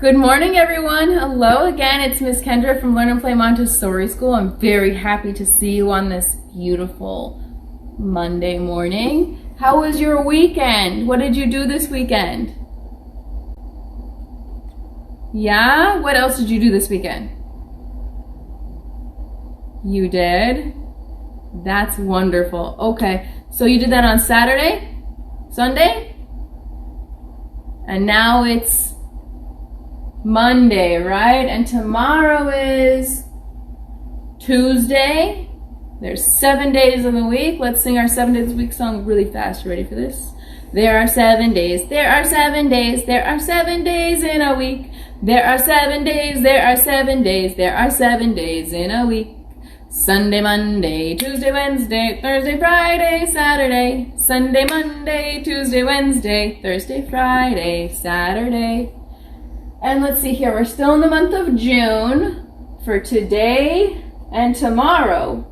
Good morning, everyone. Hello again. It's Miss Kendra from Learn and Play Montessori School. I'm very happy to see you on this beautiful Monday morning. How was your weekend? What did you do this weekend? Yeah? What else did you do this weekend? You did? That's wonderful. Okay, so you did that on Saturday? Sunday? And now it's Monday, right? And tomorrow is Tuesday. There's 7 days in the week. Let's sing our 7 days a week song really fast. You ready for this? There are 7 days. There are 7 days. There are 7 days in a week. There are 7 days. There are 7 days. There are 7 days in a week. Sunday, Monday, Tuesday, Wednesday, Thursday, Friday, Saturday. Sunday, Monday, Tuesday, Wednesday, Thursday, Friday, Saturday. And let's see here, we're still in the month of June for today and tomorrow.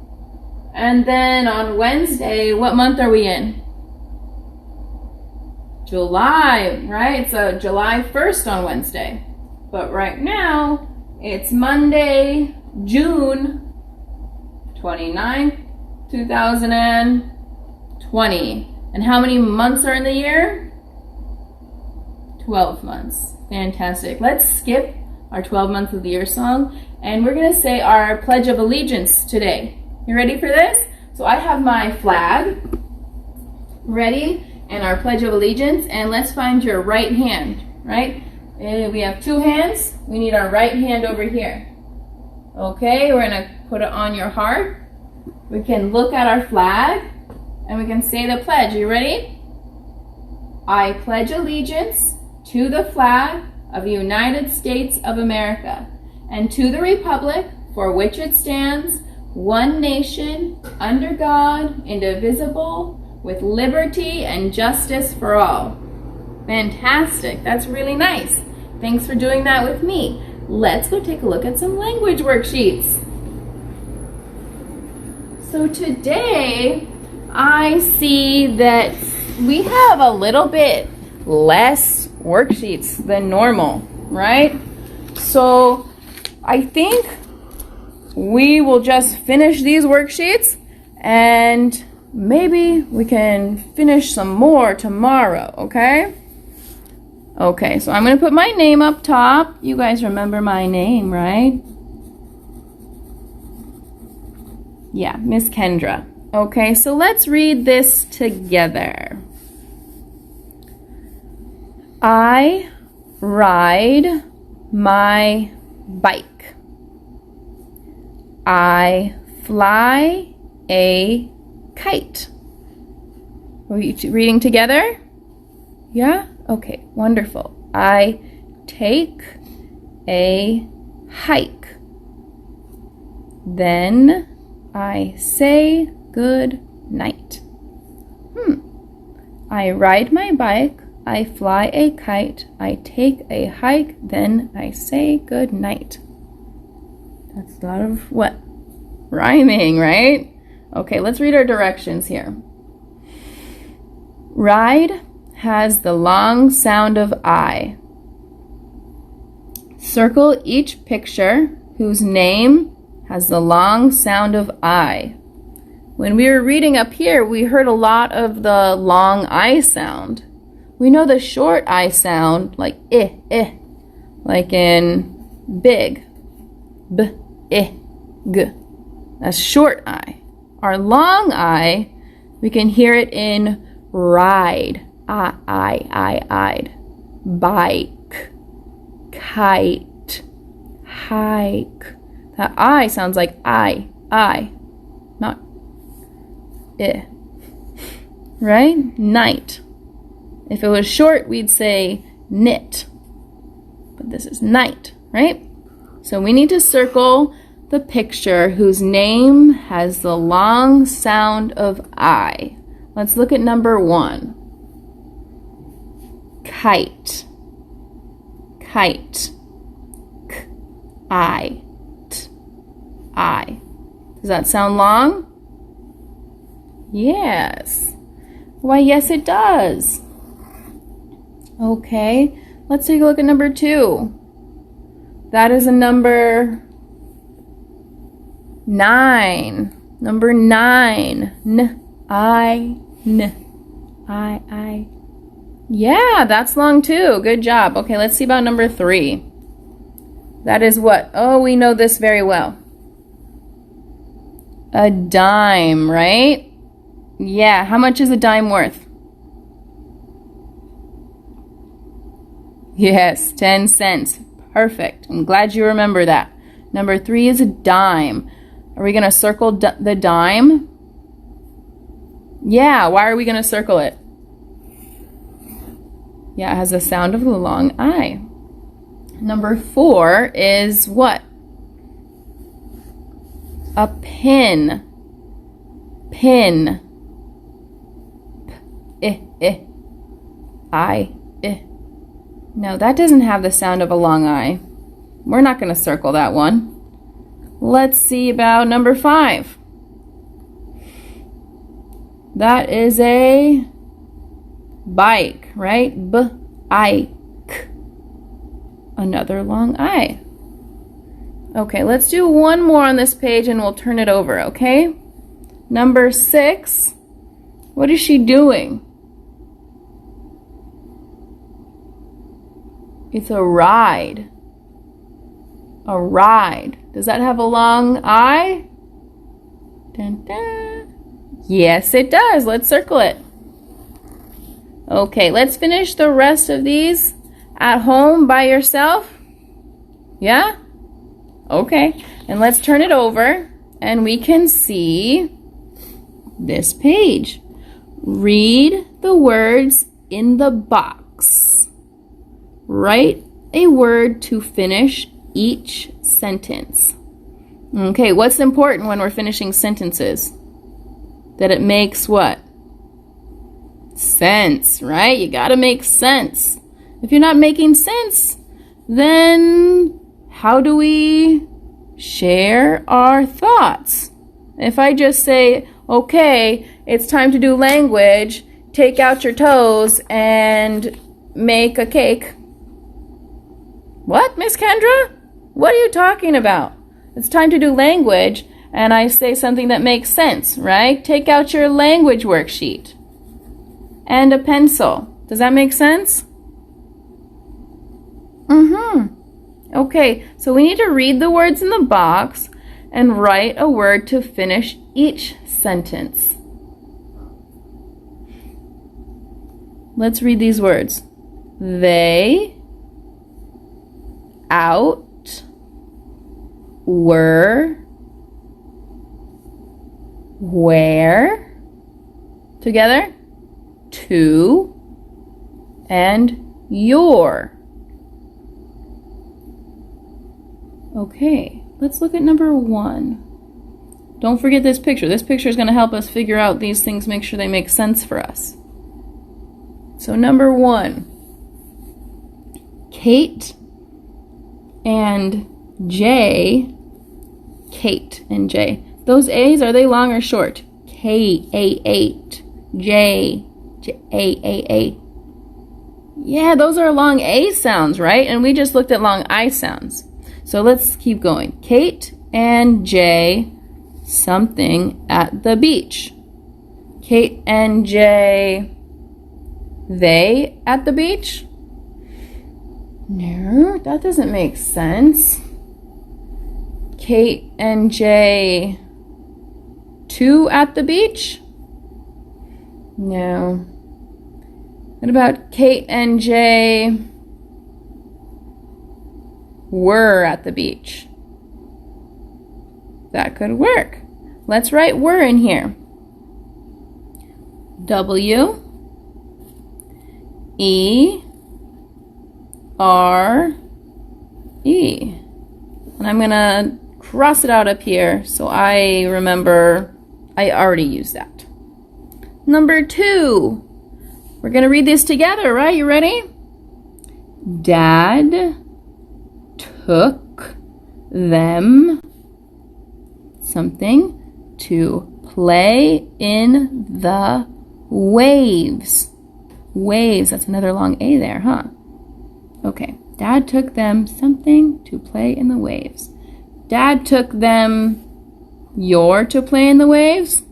And then on Wednesday, what month are we in? July, right? So July 1st on Wednesday. But right now, it's Monday, June 29th, 2020. And how many months are in the year? 12 months. Fantastic. Let's skip our 12 months of the year song and we're going to say our Pledge of Allegiance today. You ready for this? So I have my flag ready and our Pledge of Allegiance, and let's find your right hand, right? And we have two hands. We need our right hand over here. Okay, we're going to put it on your heart. We can look at our flag and we can say the pledge. You ready? I pledge allegiance to the flag of the United States of America and to the republic for which it stands, one nation, under God, indivisible, with liberty and justice for all. Fantastic. That's really nice. Thanks for doing that with me. Let's go take a look at some language worksheets. So today, I see that we have a little bit less worksheets than normal, right? So I think we will just finish these worksheets and maybe we can finish some more tomorrow, okay? Okay, so I'm going to put my name up top. You guys remember my name, right? Yeah, Miss Kendra. Okay, so let's read this together. I ride my bike. I fly a kite. Are you reading together? Yeah? Okay, wonderful. I take a hike. Then I say good night. I ride my bike. I fly a kite. I take a hike. Then I say good night. That's a lot of what? Rhyming, right? Okay, let's read our directions here. Ride has the long sound of I. Circle each picture whose name has the long sound of I. When we were reading up here, we heard a lot of the long I sound. We know the short I sound, like like in big, b, g. That's short I. Our long I, we can hear it in ride, I'd, bike, kite, hike. That I sounds like I, not right? Night. If it was short, we'd say knit. But this is night, right? So we need to circle the picture whose name has the long sound of I. Let's look at number 1. Kite. Kite. K, I, t, I. Does that sound long? Yes. Why, yes, it does. Okay, let's take a look at number 2. That is a number 9. Number 9. I. Yeah, that's long too. Good job. Okay, let's see about number 3. That is what? Oh, we know this very well. A dime, right? Yeah, how much is a dime worth? Yes, 10 cents. Perfect. I'm glad you remember that. Number 3 is a dime. Are we going to circle the dime? Yeah, why are we going to circle it? Yeah, it has the sound of the long I. Number 4 is what? A pin. Pin. I. No, that doesn't have the sound of a long I. We're not going to circle that one. Let's see about number 5. That is a bike, right? B-I-K. Another long I. Okay, let's do one more on this page and we'll turn it over, okay? Number 6. What is she doing? It's a ride. A ride. Does that have a long I? Dun, dun. Yes, it does. Let's circle it. Okay, let's finish the rest of these at home by yourself. Yeah? Okay. And let's turn it over and we can see this page. Read the words in the box. Write a word to finish each sentence. Okay, what's important when we're finishing sentences? That it makes what? Sense, right? You gotta make sense. If you're not making sense, then how do we share our thoughts? If I just say, okay, it's time to do language, take out your toes and make a cake. What, Miss Kendra? What are you talking about? It's time to do language, and I say something that makes sense, right? Take out your language worksheet and a pencil. Does that make sense? Okay, so we need to read the words in the box and write a word to finish each sentence. Let's read these words. They, out, were, where, together, to, and your. Okay, let's look at number 1. Don't forget this picture. This picture is going to help us figure out these things, make sure they make sense for us. So number 1, Kate and J. Kate and J. Those A's, are they long or short? K-A-8. J. J-A-A-A. Yeah, those are long A sounds, right? And we just looked at long I sounds. So let's keep going. Kate and Jay, something at the beach. Kate and Jay, they at the beach? No, that doesn't make sense. Kate and Jay, two at the beach? No. What about Kate and Jay were at the beach? That could work. Let's write were in here. W E R E. And I'm going to cross it out up here so I remember I already used that. Number 2. We're going to read this together, right? You ready? Dad took them something to play in the waves. Waves, that's another long A there, huh? Okay, Dad took them something to play in the waves. Dad took them your to play in the waves?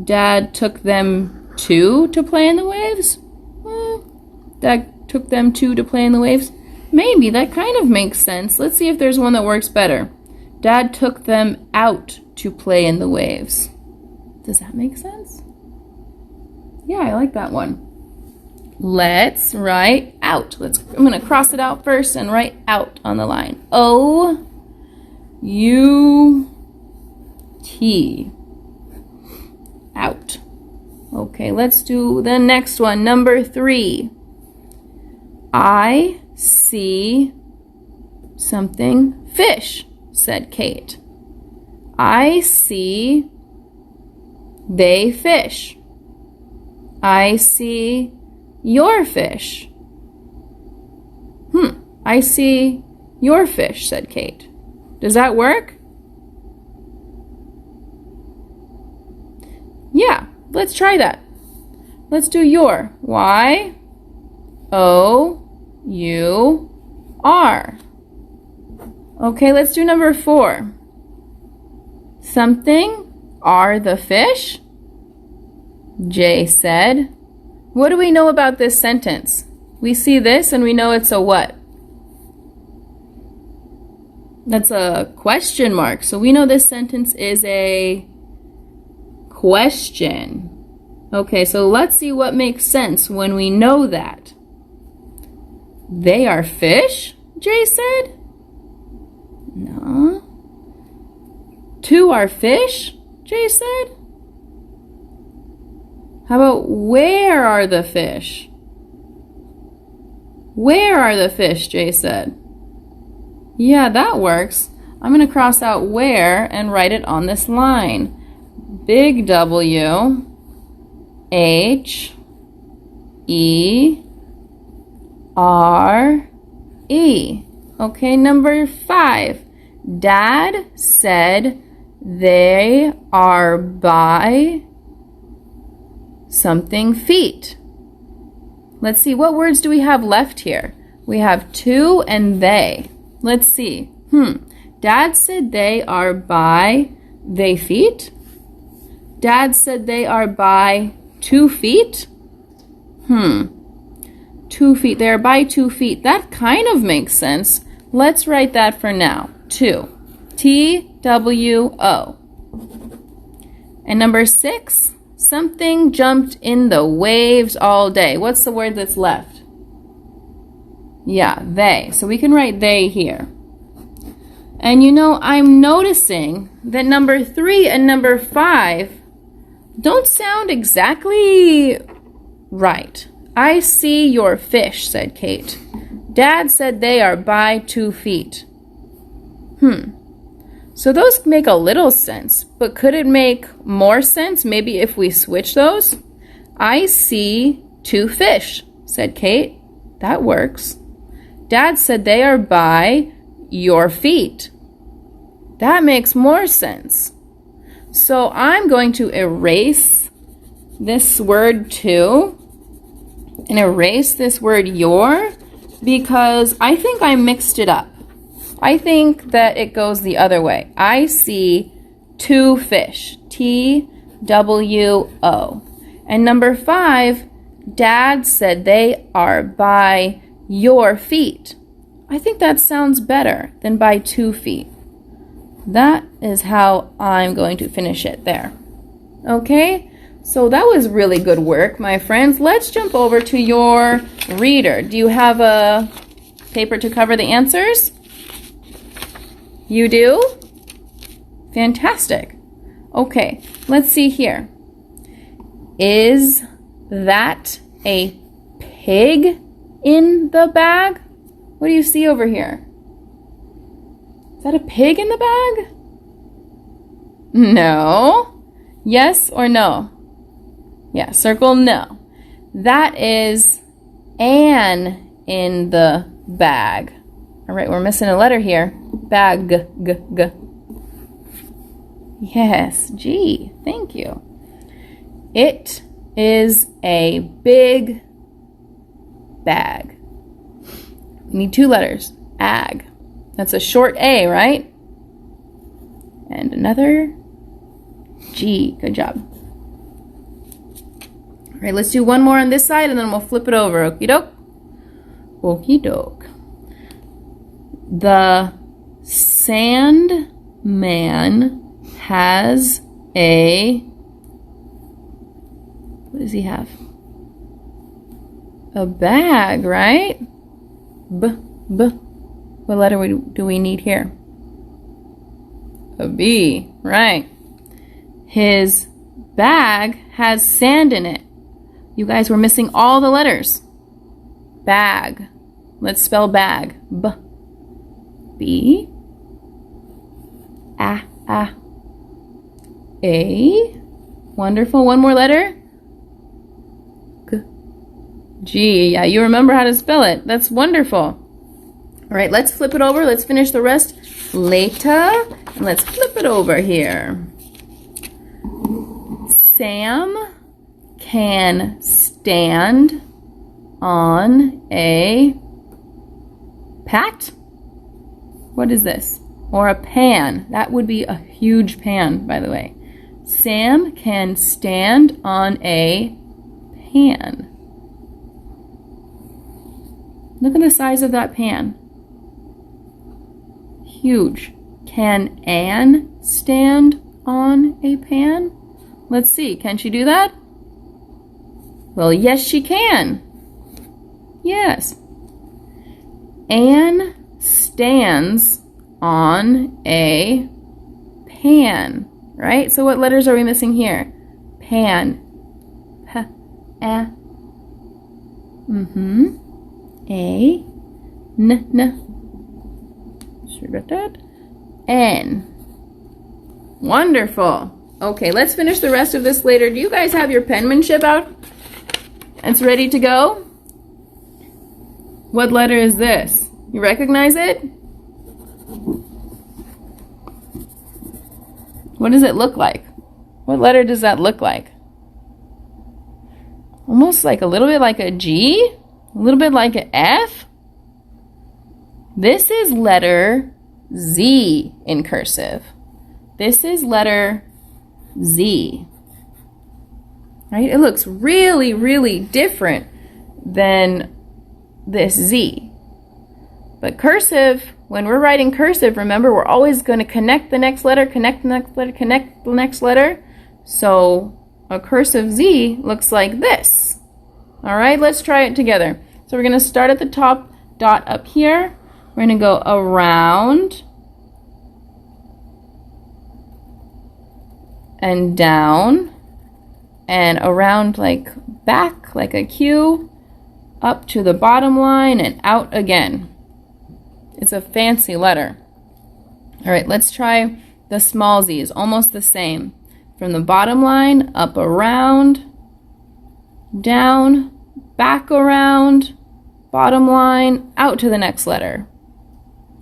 Dad took them to play in the waves? Dad took them to play in the waves? Maybe, that kind of makes sense. Let's see if there's one that works better. Dad took them out to play in the waves. Does that make sense? Yeah, I like that one. Let's write out. I'm going to cross it out first and write out on the line. O-U-T. Out. Okay, let's do the next one. Number 3. I see something fish, said Kate. I see they fish. I see your fish. I see your fish, said Kate. Does that work? Yeah, let's try that. Let's do your. Y-O-U-R. Okay, let's do number 4. Something are the fish? Jay said. What do we know about this sentence? We see this and we know it's a what? That's a question mark. So we know this sentence is a question. Okay, so let's see what makes sense when we know that. They are fish, Jay said. No. 2 are fish, Jay said. How about where are the fish? Where are the fish, Jay said. Yeah, that works. I'm going to cross out where and write it on this line. Big W, H, E, R, E. Okay, number 5. Dad said they are by something feet. Let's see, what words do we have left here? We have to and they. Let's see. Dad said they are by they feet. Dad said they are by 2 feet. 2 feet. They are by 2 feet. That kind of makes sense. Let's write that for now. 2. T-W-O. And number 6. Something jumped in the waves all day. What's the word that's left? Yeah, they. So we can write they here. And you know, I'm noticing that number 3 and number 5 don't sound exactly right. I see your fish, said Kate. Dad said they are by 2 feet. So those make a little sense, but could it make more sense maybe if we switch those? I see 2 fish, said Kate. That works. Dad said they are by your feet. That makes more sense. So I'm going to erase this word to and erase this word your because I think I mixed it up. I think that it goes the other way. I see 2 fish. T-W-O. And number 5, Dad said they are by your feet. I think that sounds better than by 2 feet. That is how I'm going to finish it there. Okay? So that was really good work, my friends. Let's jump over to your reader. Do you have a paper to cover the answers? You do? Fantastic. Okay, let's see here. Is that a pig in the bag? What do you see over here? Is that a pig in the bag? No. Yes or no? Yeah, circle no. That is an in the bag. All right, we're missing a letter here. Bag, g, g. Yes, G. Thank you. It is a big bag. We need 2 letters. Ag. That's a short A, right? And another G. Good job. All right, let's do one more on this side and then we'll flip it over. Okie doke? Okie doke. The Sandman has a... What does he have? A bag, right? B. What letter do we need here? A B, right. His bag has sand in it. You guys were missing all the letters. Bag. Let's spell bag. B. B. A. A. Wonderful. One more letter. G. G. Yeah, you remember how to spell it. That's wonderful. All right, let's flip it over. Let's finish the rest later. And let's flip it over here. Sam can stand on a pat? What is this? Or a pan. That would be a huge pan, by the way. Sam can stand on a pan. Look at the size of that pan. Huge. Can Anne stand on a pan? Let's see. Can she do that? Well, yes, she can. Yes. Anne stands on a pan, right? So what letters are we missing here? Pan. P, A. A. N. Should we get that? N. Wonderful. Okay, let's finish the rest of this later. Do you guys have your penmanship out? It's ready to go? What letter is this? You recognize it? What does it look like? What letter does that look like? Almost like a little bit like a G? A little bit like an F? This is letter Z in cursive. This is letter Z. Right? It looks really, really different than this Z. But cursive, when we're writing cursive, remember, we're always going to connect the next letter, connect the next letter, connect the next letter. So a cursive Z looks like this. All right, let's try it together. So we're going to start at the top dot up here. We're going to go around and down and around like back, like a Q, up to the bottom line and out again. It's a fancy letter. All right, let's try the small z's, almost the same. From the bottom line, up around, down, back around, bottom line, out to the next letter.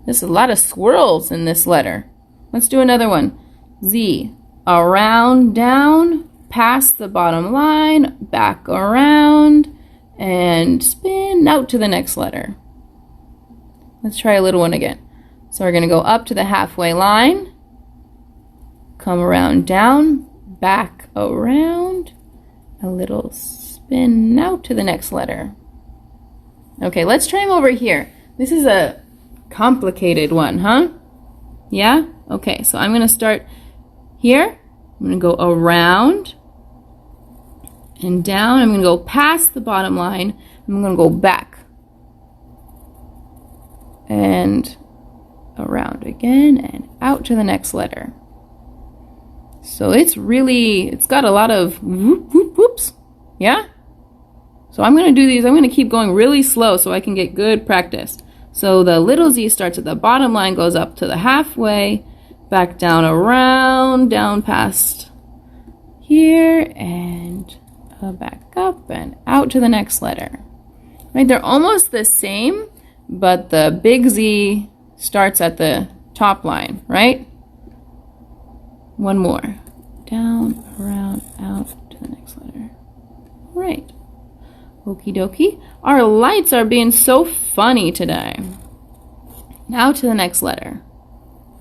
There's a lot of swirls in this letter. Let's do another one. Z, around, down, past the bottom line, back around, and spin out to the next letter. Let's try a little one again. So we're going to go up to the halfway line, come around, down, back around, a little spin out to the next letter. Okay, let's try them over here. This is a complicated one, huh? Yeah? Okay, so I'm going to start here. I'm going to go around and down. I'm going to go past the bottom line. I'm going to go back and around again and out to the next letter. So it's got a lot of whoops. Yeah? So I'm going to do these. I'm going to keep going really slow so I can get good practice. So the little z starts at the bottom line, goes up to the halfway, back down around, down past here, and back up and out to the next letter. Right? They're almost the same, but the big Z starts at the top line, right? One more. Down, around, out to the next letter. Right. Okie dokie. Our lights are being so funny today. Now to the next letter.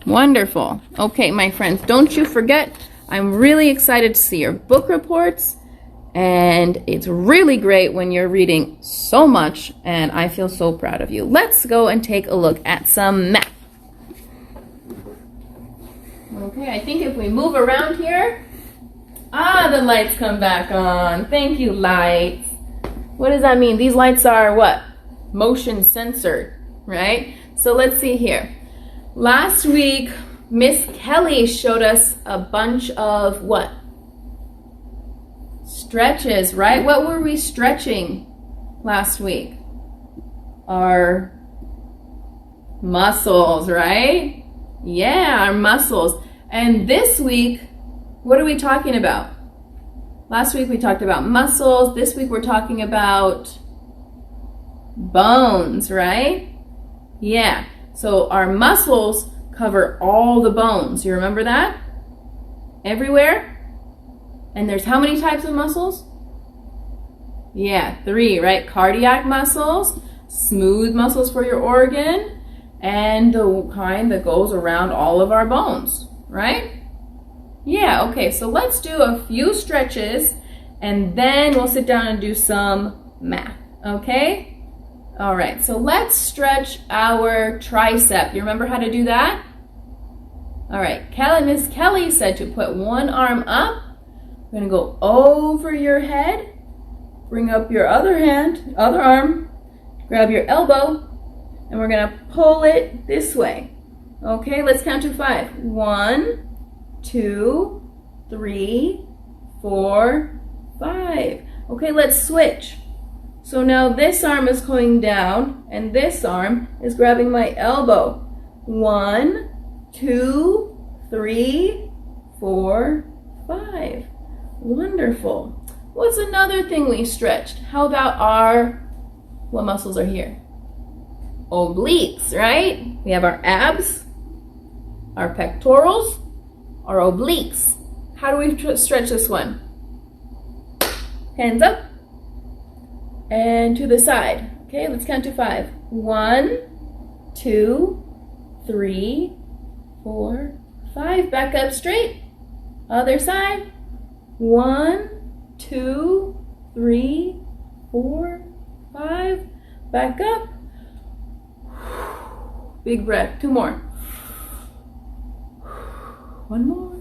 Wonderful. Okay, my friends, don't you forget, I'm really excited to see your book reports. And it's really great when you're reading so much, and I feel so proud of you. Let's go and take a look at some math. Okay, I think if we move around here, the lights come back on. Thank you, lights. What does that mean? These lights are what? Motion censored, right? So let's see here. Last week, Miss Kelly showed us a bunch of what? Stretches, right? What were we stretching last week? Our muscles, right? Yeah, our muscles. And this week, what are we talking about? Last week we talked about muscles. This week we're talking about bones, right? Yeah. So our muscles cover all the bones. You remember that? Everywhere? And there's how many types of muscles? Yeah, 3, right? Cardiac muscles, smooth muscles for your organ, and the kind that goes around all of our bones, right? Yeah, okay, so let's do a few stretches, and then we'll sit down and do some math, okay? All right, so let's stretch our tricep. You remember how to do that? All right, Miss Kelly said to put one arm up. We're going to go over your head, bring up your other arm, grab your elbow, and we're going to pull it this way. Okay, let's count to 5. 1, 2, 3, 4, 5. Okay, let's switch. So now this arm is going down, and this arm is grabbing my elbow. 1, 2, 3, 4, 5. Wonderful. What's another thing we stretched? How about what muscles are here? Obliques, right? We have our abs, our pectorals, our obliques. How do we stretch this one? Hands up and to the side. Okay, let's count to 5. 1, 2, 3, 4, 5. Back up straight. Other side. 1, 2, 3, 4, 5. Back up. Big breath. 2 more. 1 more.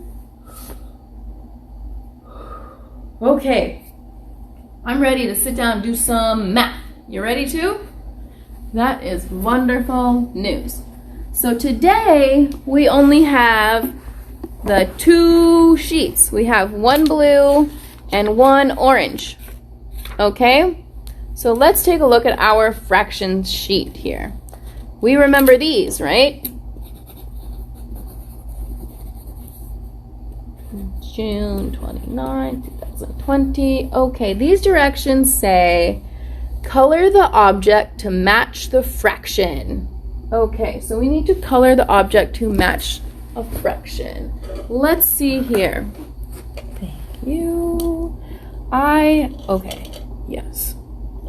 Okay. I'm ready to sit down and do some math. You ready to? That is wonderful news. So today we only have the 2 sheets. We have 1 blue and 1 orange. Okay? So let's take a look at our fractions sheet here. We remember these, right? June 29, 2020. Okay, these directions say color the object to match the fraction. Okay, so we need to color the object to match a fraction. Let's see here. Thank you. Okay, yes.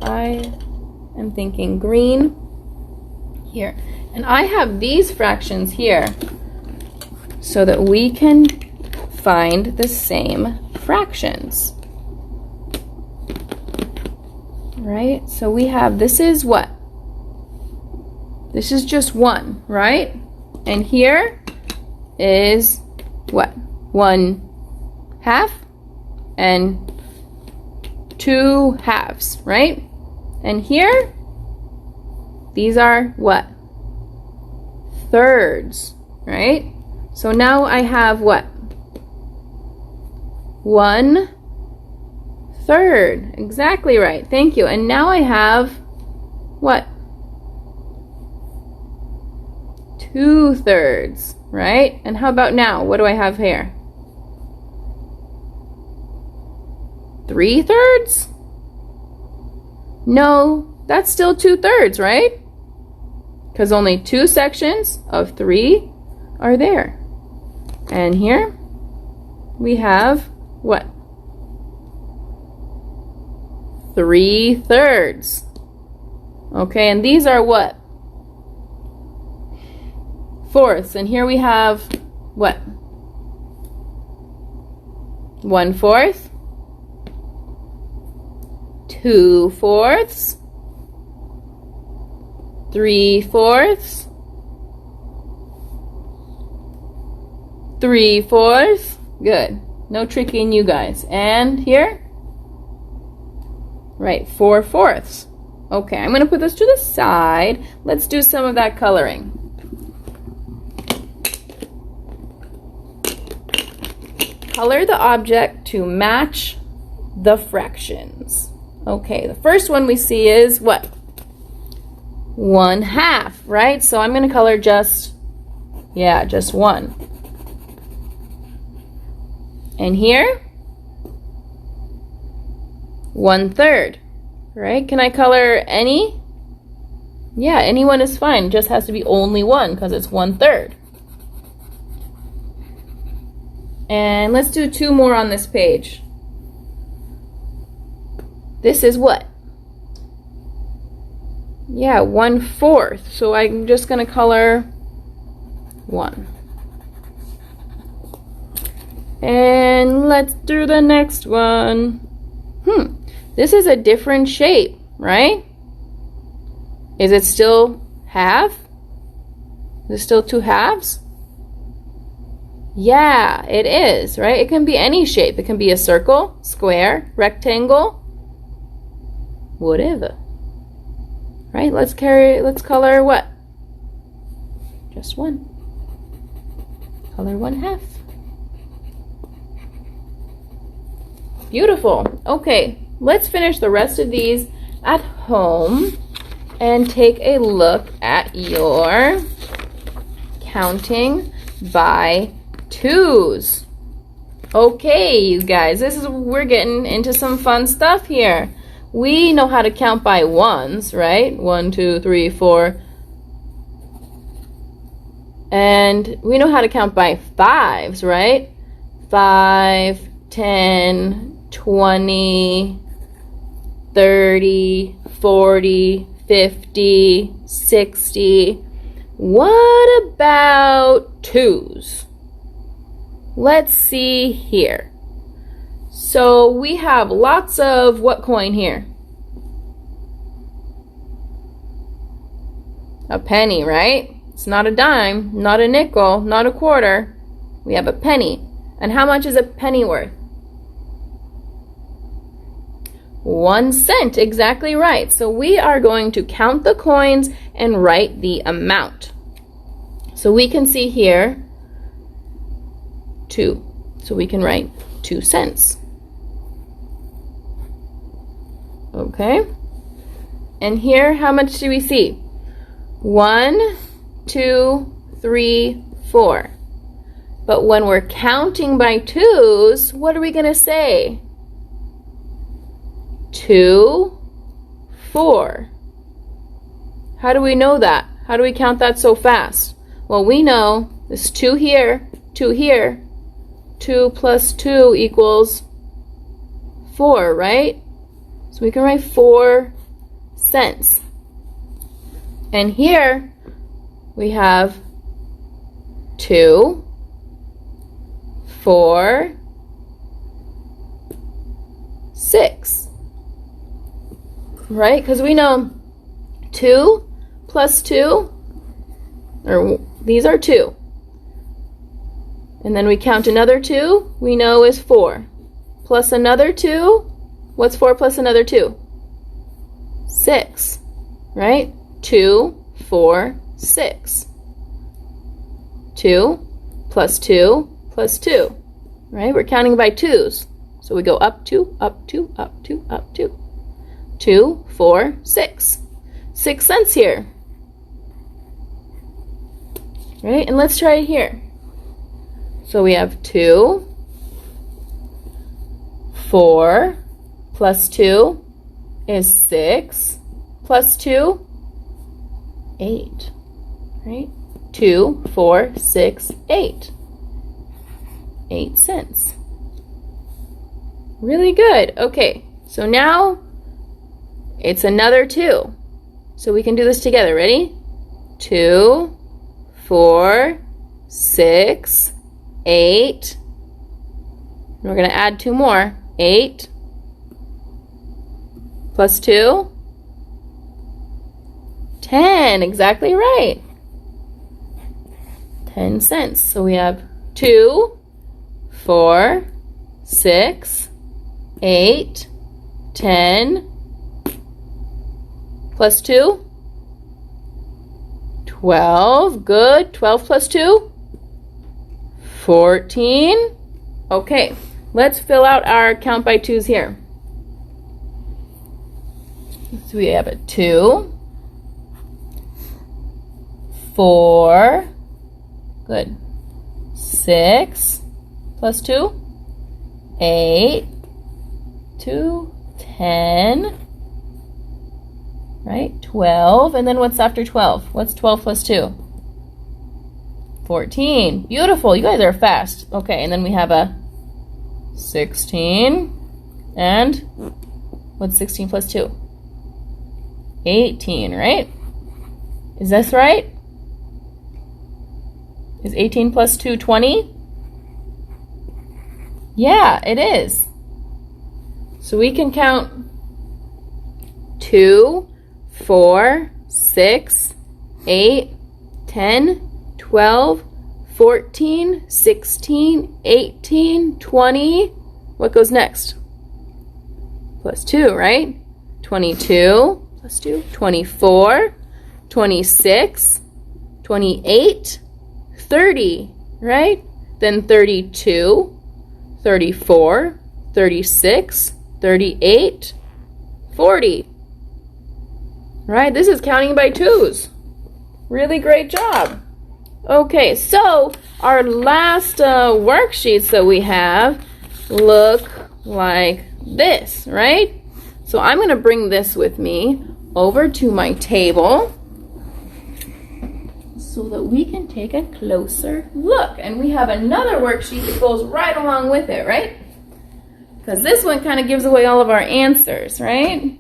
I am thinking green here. And I have these fractions here so that we can find the same fractions. Right? So we have, this is what? This is just 1, right? And here is what? 1/2 and 2 halves, right? And here, these are what? Thirds, right? So now I have what? 1/3. Exactly right. Thank you. And now I have what? 2/3, right? And how about now? What do I have here? 3/3? No, that's still 2/3, right? Because only 2 sections of 3 are there. And here we have what? 3/3. Okay, and these are what? Fourths. And here we have what? 1/4, 2/4, 3/4, 3/4. Good. No tricking you guys. And here? Right, 4/4. Okay, I'm going to put this to the side. Let's do some of that coloring. Color the object to match the fractions. Okay, the first one we see is what? 1/2, right? So I'm going to color just one. And here, 1/3, right? Can I color any? Yeah, any one is fine. It just has to be only one because it's 1/3. And let's do 2 more on this page. This is what? Yeah, 1/4. So I'm just going to color 1. And let's do the next one. This is a different shape, right? Is it still half? Is it still 2 halves? Yeah, it is, right? It can be any shape. It can be a circle, square, rectangle, whatever. Right? Let's color what? Just 1. Color 1/2. Beautiful. Okay, let's finish the rest of these at home and take a look at your counting by 2s. Okay, you guys, we're getting into some fun stuff here. We know how to count by 1s, right? 1, 2, 3, 4. And we know how to count by 5s, right? 5, 10, 20, 30, 40, 50, 60. What about 2s? Let's see here. So we have lots of what coin here? A penny, right? It's not a dime, not a nickel, not a quarter. We have a penny. And how much is a penny worth? 1 cent, exactly right. So we are going to count the coins and write the amount. So we can see here 2. So we can write 2 cents. Okay. And here, how much do we see? 1, 2, 3, 4. But when we're counting by 2s, what are we going to say? 2, 4. How do we know that? How do we count that so fast? Well, we know there's 2 here, 2 here. 2 plus 2 equals 4, right? So we can write 4 cents. And here we have 2, 4, 6. Right? Because we know 2 plus 2, or these are 2. And then we count another 2, we know is 4. Plus another 2, what's 4 plus another 2? 6, right? 2, 4, 6. 2 plus 2 plus 2, right? We're counting by 2s. So we go up 2, up 2, up 2, up 2. 2, 4, 6. 6 cents here. Right? And let's try it here. So we have 2, 4, plus 2 is 6, plus 2, 8, right? 2, 4, 6, 8. 8 cents. Really good. Okay, so now It's another 2. So we can do this together. Ready? 2, 4, 6, 8. We're going to add 2 more. 8 plus 2, 10. Exactly right. 10 cents. So we have 2, 4, 6, 8, 10, plus 2, 12. Good. 12 plus 2, 14. Okay, let's fill out our count by 2s here. So we have a 2, 4, good, 6 plus 2, 8, 2, 10, right, 12, and then what's after 12? What's 12 plus 2? 14. Beautiful, you guys are fast. Okay, and then we have a 16, and what's 16 plus 2? 18, right? Is this right? Is 18 plus 2 20? Yeah, it is. So we can count 2, 4, 6, 8, 10, 12, 14, 16, 18, 20. What goes next? Plus 2, right? 22 plus 2, 24, 26, 28, 30, right? Then 32, 34, 36, 38, 40. Right? This is counting by 2s. Really great job. Okay, so our last worksheets that we have look like this, right? So I'm going to bring this with me over to my table so that we can take a closer look. And we have another worksheet that goes right along with it, right? Because this one kind of gives away all of our answers, right?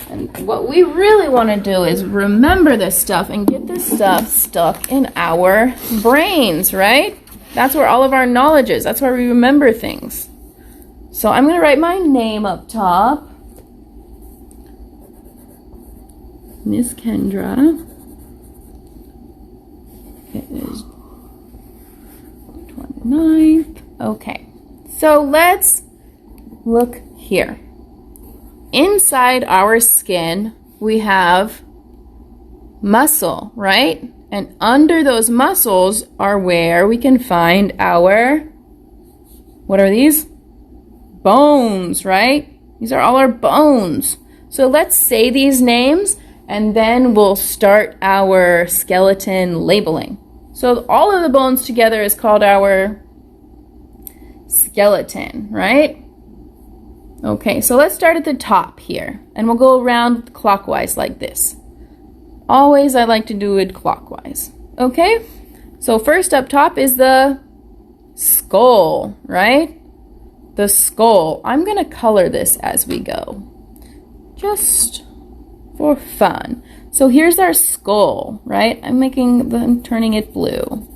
And what we really want to do is remember this stuff and get this stuff stuck in our brains, right? That's where all of our knowledge is. That's where we remember things. So I'm going to write my name up top. Miss Kendra. It is 29th. Okay. So let's look here. Inside our skin, we have muscle, right? And under those muscles are where we can find our, what are these? Bones, right? These are all our bones. So let's say these names and then we'll start our skeleton labeling. So all of the bones together is called our skeleton, right? Okay, so let's start at the top here, and we'll go around clockwise like this. Always I like to do it clockwise. Okay, so first up top is the skull, right? The skull. I'm going to color this as we go, just for fun. So here's our skull, right? I'm turning it blue.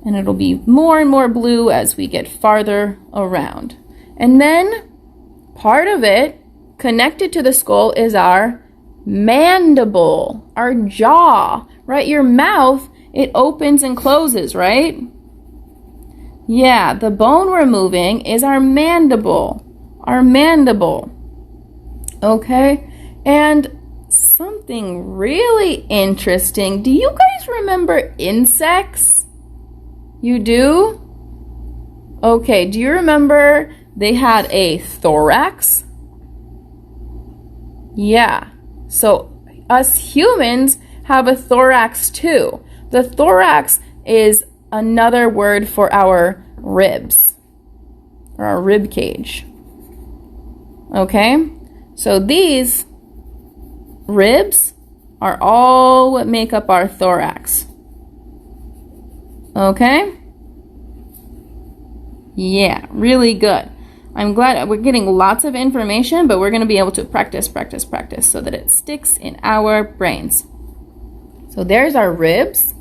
And it'll be more and more blue as we get farther around. And then part of it connected to the skull is our mandible, our jaw, right? Your mouth, it opens and closes, right? Yeah, the bone we're moving is our mandible. Our mandible. Okay? And something really interesting. Do you guys remember insects? You do? Okay, do you remember they had a thorax? Yeah. So us humans have a thorax too. The thorax is another word for our ribs, or our rib cage. Okay? So these ribs are all what make up our thorax. Okay? Yeah, really good. I'm glad we're getting lots of information, but we're going to be able to practice so that it sticks in our brains. So there's our ribs.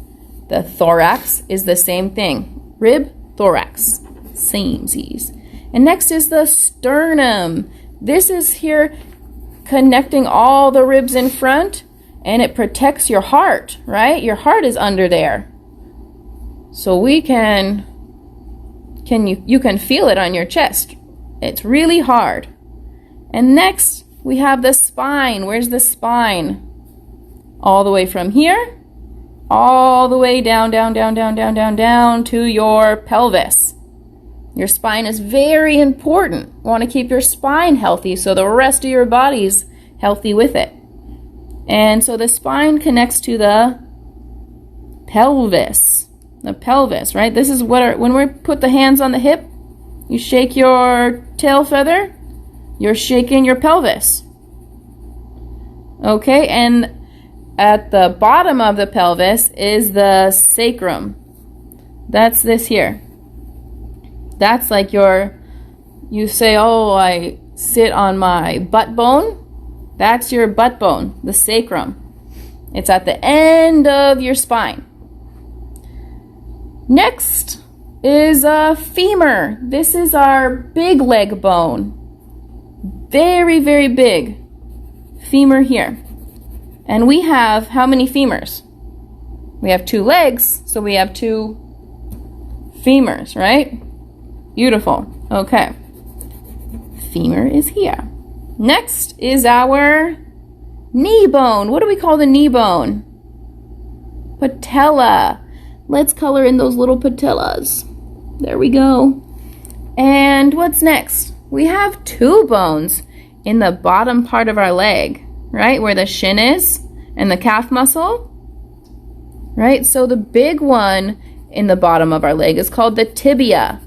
The thorax is the same thing. Rib, thorax, samesies. And next is the sternum. This is here connecting all the ribs in front, and it protects your heart, right? Your heart is under there. So you can feel it on your chest. It's really hard. And next, we have the spine. Where's the spine? All the way from here, all the way down to your pelvis. Your spine is very important. You want to keep your spine healthy so the rest of your body's healthy with it. And so the spine connects to the pelvis. The pelvis, right? This is when we put the hands on the hip, you shake your tail feather, you're shaking your pelvis. Okay, and at the bottom of the pelvis is the sacrum. That's this here. That's like you say, oh, I sit on my butt bone. That's your butt bone, the sacrum. It's at the end of your spine. Next is a femur. This is our big leg bone. Very, very big femur here. And we have how many femurs? We have 2 legs, so we have 2 femurs, right? Beautiful. Okay. Femur is here. Next is our knee bone. What do we call the knee bone? Patella. Let's color in those little patellas. There we go. And what's next? We have 2 bones in the bottom part of our leg, right? Where the shin is and the calf muscle, right? So the big one in the bottom of our leg is called the tibia.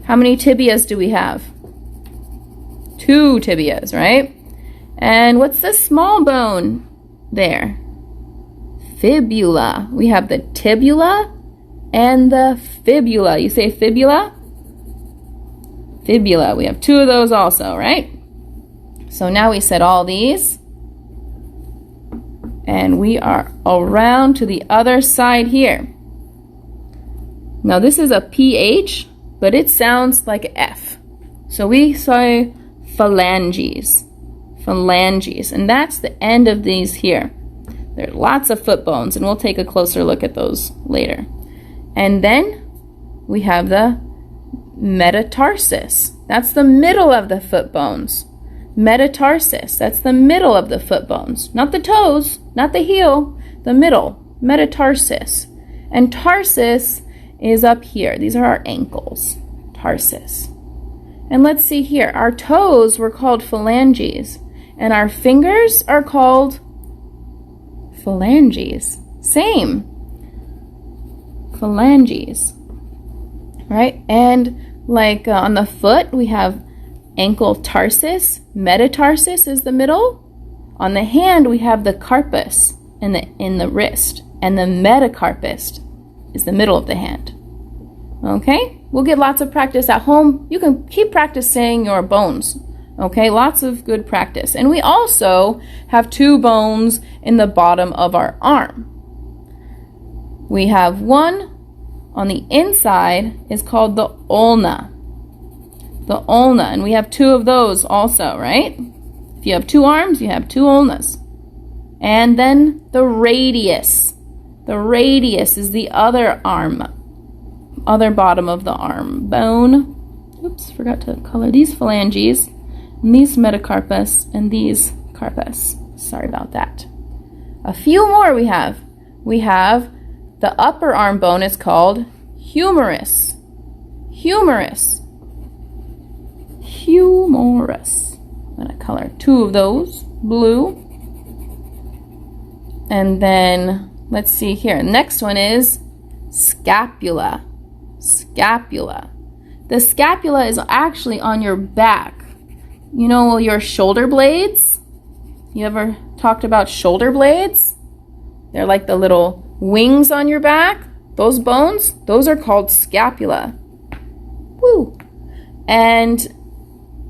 How many tibias do we have? 2 tibias, right? And what's the small bone there? Fibula. We have the tibula and the fibula. You say fibula? Fibula. We have 2 of those also, right? So now we said all these. And we are around to the other side here. Now this is a PH, but it sounds like an F. So we say phalanges. Phalanges. And that's the end of these here. There are lots of foot bones, and we'll take a closer look at those later. And then we have the metatarsus. That's the middle of the foot bones. Metatarsus. That's the middle of the foot bones. Not the toes, not the heel, the middle. Metatarsus. And tarsus is up here. These are our ankles. Tarsus. And let's see here. Our toes were called phalanges, and our fingers are called phalanges. Same. Phalanges. Right? And like on the foot, we have ankle tarsus. Metatarsus is the middle. On the hand, we have the carpus in the wrist. And the metacarpus is the middle of the hand. Okay? We'll get lots of practice at home. You can keep practicing your bones. Okay? Lots of good practice. And we also have 2 bones in the bottom of our arm. We have one on the inside is called the ulna. The ulna. And we have 2 of those also, right? If you have 2 arms, you have 2 ulnas. And then the radius. The radius is the other arm. Other bottom of the arm bone. Oops, forgot to color these phalanges. And these metacarpus and these carpus. Sorry about that. A few more we have. We have the upper arm bone is called humerus. Humerus. Humerus. I'm going to color 2 of those blue. And then let's see here. Next one is scapula. Scapula. The scapula is actually on your back. You know your shoulder blades? You ever talked about shoulder blades? They're like the little wings on your back. Those bones, those are called scapula. Woo! And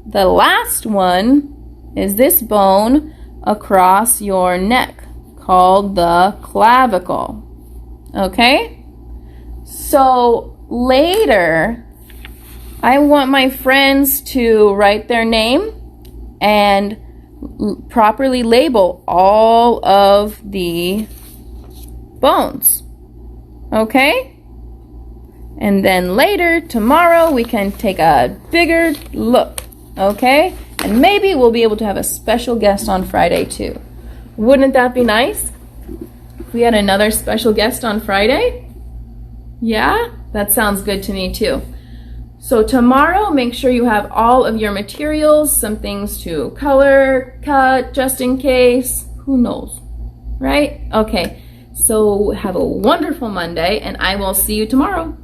the last one is this bone across your neck called the clavicle. Okay? So later, I want my friends to write their name and properly label all of the bones. Okay? And then later, tomorrow, we can take a bigger look. Okay? And maybe we'll be able to have a special guest on Friday too. Wouldn't that be nice? If we had another special guest on Friday? Yeah? That sounds good to me too. So tomorrow, make sure you have all of your materials, some things to color, cut, just in case. Who knows? Right? Okay. So have a wonderful Monday, and I will see you tomorrow.